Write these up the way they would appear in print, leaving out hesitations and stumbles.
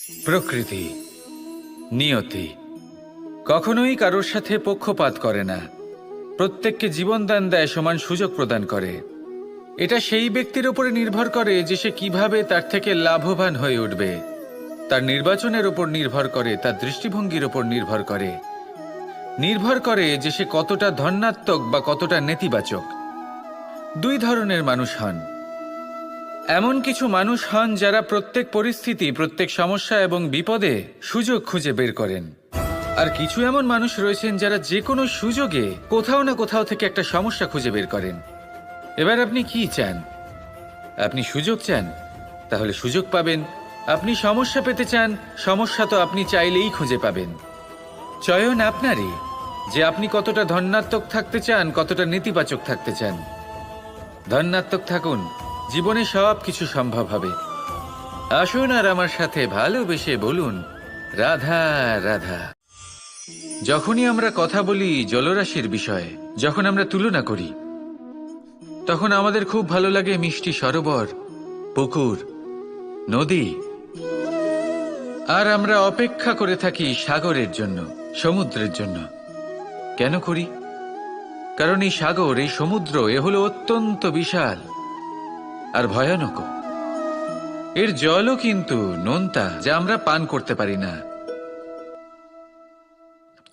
প্রকৃতি, নিয়তি কখনোই কারোর সাথে পক্ষপাত করে না। প্রত্যেককে জীবনদান দেয়, সমান সুযোগ প্রদান করে। এটা সেই ব্যক্তির উপরে নির্ভর করে যে সে কিভাবে তার থেকে লাভবান হয়ে উঠবে। তার নির্বাচনের উপর নির্ভর করে, তার দৃষ্টিভঙ্গির উপর নির্ভর করে যে সে কতটা ধনাত্মক বা কতটা নেতিবাচক। দুই ধরনের মানুষ হন। এমন কিছু মানুষ হন যারা প্রত্যেক পরিস্থিতি, প্রত্যেক সমস্যা এবং বিপদে সুযোগ খুঁজে বের করেন। আর কিছু এমন মানুষ রয়েছেন যারা যে কোনো সুযোগে কোথাও না কোথাও থেকে একটা সমস্যা খুঁজে বের করেন। এবার আপনি কি চান? আপনি সুযোগ চান, তাহলে সুযোগ পাবেন। আপনি সমস্যা পেতে চান, সমস্যা তো আপনি চাইলেই খুঁজে পাবেন। চয়ন আপনারই, যে আপনি কতটা ধনাত্মক থাকতে চান, কতটা নেতিবাচক থাকতে চান। ধনাত্মক থাকুন, জীবনে সব কিছু সম্ভব হবে। আসুন আর আমার সাথে ভালোবেসে বলুন রাধা রাধা। যখনই আমরা কথা বলি জলরাশির বিষয়ে, যখন আমরা তুলনা করি, তখন আমাদের খুব ভালো লাগে মিষ্টি সরোবর, পুকুর, নদী। আর আমরা অপেক্ষা করে থাকি সাগরের জন্য, সমুদ্রের জন্য। কেন করি? কারণ এই সাগর, এই সমুদ্র, এ হলো অত্যন্ত বিশাল আর ভয়ানক। এর জলও কিন্তু নোনতা, যা আমরা পান করতে পারি না।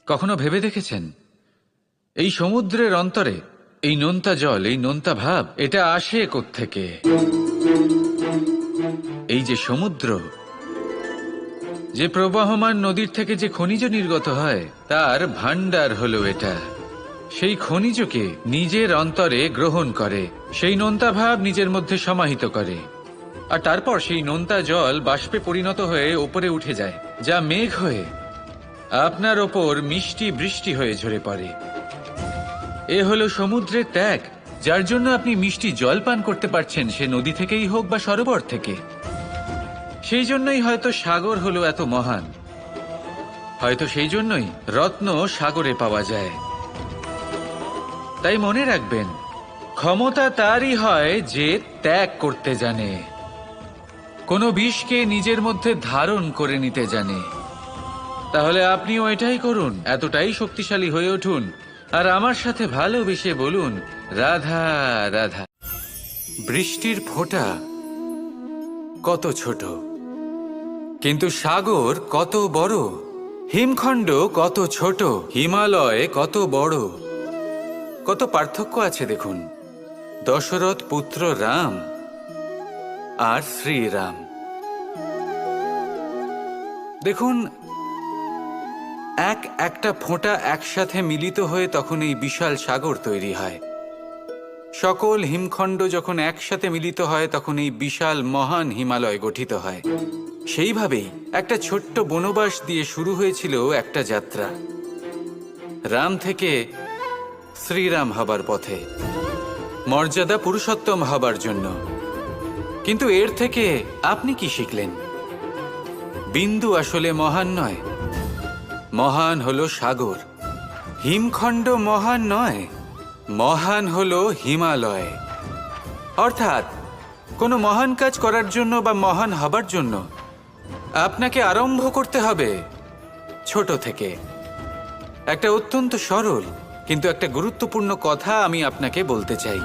কখনো ভেবে দেখেছেন এই সমুদ্রের অন্তরে এই নোনতা জল, এই নোনতা ভাব, এটা আসে কোত্থেকে? এই যে সমুদ্র, যে প্রবাহমান নদীর থেকে যে খনিজ নির্গত হয়, তার ভান্ডার হলো এটা। সেই খনিজকে নিজের অন্তরে গ্রহণ করে, সেই নোনতা ভাব নিজের মধ্যে সমাহিত করে, আর তারপর সেই নোনতা জল বাষ্পে পরিণত হয়ে ওপরে উঠে যায়, যা মেঘ হয়ে আপনার ওপর মিষ্টি বৃষ্টি হয়ে ঝরে পড়ে। এ হলো সমুদ্রের ত্যাগ, যার জন্য আপনি মিষ্টি জল পান করতে পারছেন, সে নদী থেকেই হোক বা সরোবর থেকে। সেই জন্যই হয়তো সাগর হলো এত মহান। হয়তো সেই জন্যই রত্ন সাগরে পাওয়া যায়। তাই মনে রাখবেন, ক্ষমতা তারই হয় যে ত্যাগ করতে জানে, কোনো বিষকে নিজের মধ্যে ধারণ করে নিতে জানে। তাহলে আপনিও এটাই করুন, এতটাই শক্তিশালী হয়ে উঠুন, আর আমার সাথে ভালোবেসে বলুন রাধা রাধা। বৃষ্টির ফোঁটা কত ছোট, কিন্তু সাগর কত বড়। হিমখণ্ড কত ছোট, হিমালয় কত বড়। কত পার্থক্য আছে দেখুন। দশরথ পুত্র রাম আর শ্রীরাম। দেখুন, একটা ফোঁটা একসাথে মিলিত হয়ে তখন এই বিশাল সাগর তৈরি হয়। সকল হিমখণ্ড যখন একসাথে মিলিত হয়, তখন এই বিশাল মহান হিমালয় গঠিত হয়। সেইভাবেই একটা ছোট্ট বনবাস দিয়ে শুরু হয়েছিল একটা যাত্রা, রাম থেকে শ্রীরাম হবার পথে, মর্যাদা পুরুষোত্তম হবার জন্য। কিন্তু এর থেকে আপনি কি শিখলেন? বিন্দু আসলে মহান নয়, মহান হলো সাগর। হিমখণ্ড মহান নয়, মহান হলো হিমালয়। অর্থাৎ কোনো মহান কাজ করার জন্য বা মহান হবার জন্য আপনাকে আরম্ভ করতে হবে ছোট থেকে। একটা অত্যন্ত সরল কিন্তু একটা গুরুত্বপূর্ণ কথা আমি আপনাকে বলতে চাই।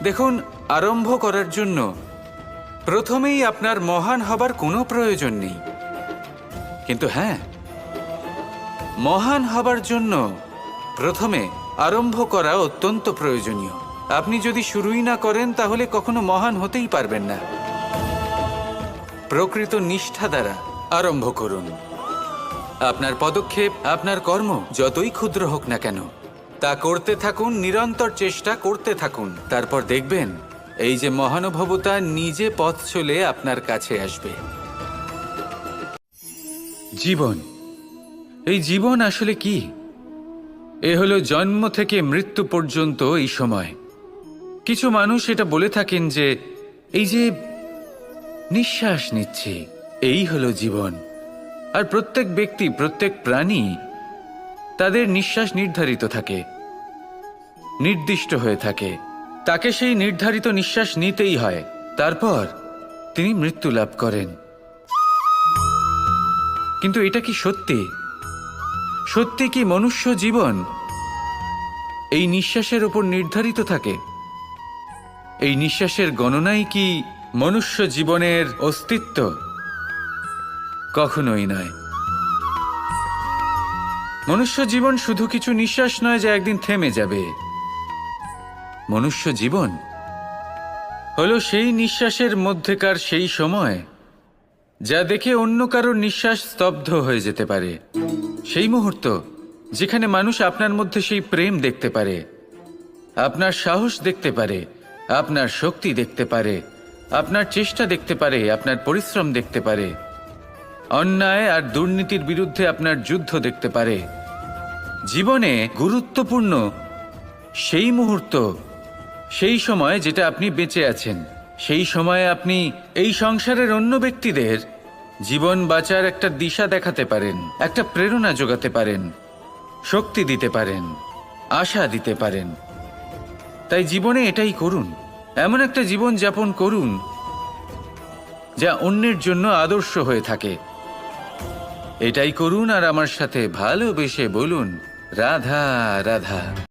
দেখুন, আরম্ভ করার জন্য প্রথমেই আপনার মহান হবার কোনো প্রয়োজন নেই। কিন্তু হ্যাঁ, মহান হবার জন্য প্রথমে আরম্ভ করা অত্যন্ত প্রয়োজনীয়। আপনি যদি শুরুই না করেন, তাহলে কখনো মহান হতেই পারবেন না। প্রকৃত নিষ্ঠা দ্বারা আরম্ভ করুন। আপনার পদক্ষেপ, আপনার কর্ম যতই ক্ষুদ্র হোক না কেন, তা করতে থাকুন, নিরন্তর চেষ্টা করতে থাকুন। তারপর দেখবেন এই যে মহানুভবতা নিজে পথ চলে আপনার কাছে আসবে। জীবন, এই জীবন আসলে কি? এ হলো জন্ম থেকে মৃত্যু পর্যন্ত এই সময়। কিছু মানুষ এটা বলে থাকেন যে এই যে নিঃশ্বাস নিচ্ছি, এই হলো জীবন। আর প্রত্যেক ব্যক্তি, প্রত্যেক প্রাণী, তাদের নিঃশ্বাস নির্ধারিত থাকে, নির্দিষ্ট হয়ে থাকে। তাকে সেই নির্ধারিত নিঃশ্বাস নিতেই হয়। তারপর তিনি মৃত্যু লাভ করেন। কিন্তু এটা কি সত্যি? সত্যি কি মনুষ্য জীবন এই নিঃশ্বাসের উপর নির্ধারিত থাকে? এই নিঃশ্বাসের গণনাই কি মনুষ্য জীবনের অস্তিত্ব? কখনোই নয়। মনুষ্য জীবন শুধু কিছু নিঃশ্বাস নয় যা একদিন থেমে যাবে। মনুষ্য জীবন হলো সেই নিঃশ্বাসের মধ্যেকার সেই সময় যা দেখে অন্য কারোর নিঃশ্বাস স্তব্ধ হয়ে যেতে পারে। সেই মুহূর্ত যেখানে মানুষ আপনার মধ্যে সেই প্রেম দেখতে পারে, আপনার সাহস দেখতে পারে, আপনার শক্তি দেখতে পারে, আপনার চেষ্টা দেখতে পারে, আপনার পরিশ্রম দেখতে পারে, অন্যায় আর দুর্নীতির বিরুদ্ধে আপনার যুদ্ধ দেখতে পারে। জীবনে গুরুত্বপূর্ণ সেই মুহূর্ত, সেই সময় যেটা আপনি বেঁচে আছেন। সেই সময়ে আপনি এই সংসারের অন্য ব্যক্তিদের জীবন বাঁচার একটা দিশা দেখাতে পারেন, একটা প্রেরণা যোগাতে পারেন, শক্তি দিতে পারেন, আশা দিতে পারেন। তাই জীবনে এটাই করুন। এমন একটা জীবন যাপন করুন যা অন্যের জন্য আদর্শ হয়ে থাকে। এটাই করুন আর আমার সাথে ভালোবেসে বলুন, রাধা রাধা।